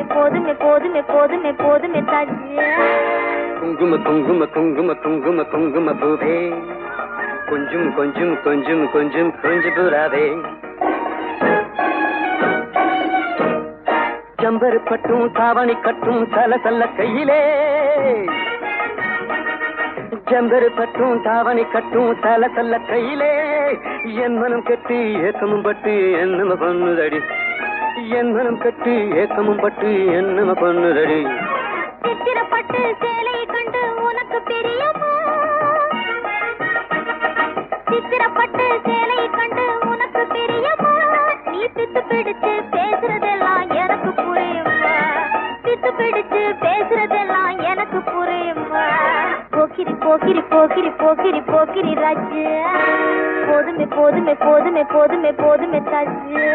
போதுமே போதுமே போதுமே போதுமே தாஜி. குங்கும குங்கும குங்கும குங்கும குங்கும பூவே கொஞ்சம் கொஞ்சம் கொஞ்சம் கொஞ்சம் கொஞ்சம் புறாவே. ஜம்பரு பட்டும் தாவணி கட்டும் சல சல்ல கையிலே. ஜம்பரு பட்டும் தாவணி கட்டும் சல சல்ல கையிலே. என் மனம் கட்டி ஏக்கமும் பட்டு என்னம பண்ணுதடி. என் மனம் கட்டி ஏக்கமும் பட்டு என்னம பண்ணுதடி. சித்திரப்பட்டு சேலை கண்டு உனக்கு பிரியமா? சித்திரப்பட்டு சேலை கண்டு உனக்கு பிரியமா? நீ பித்து பிடிச்சு பேசுறதெல்லாம் எனக்கு புரியுமா? பித்து பிடிச்சு பேசுறதெல்லாம் எனக்கு புரியுமா? போக்கிரி போக்கிரி போக்கிரி போக்கிரி போக்கிரி ராஜு. போதுமே போதுமே போதுமே போதுமே போதுமே தாஜு.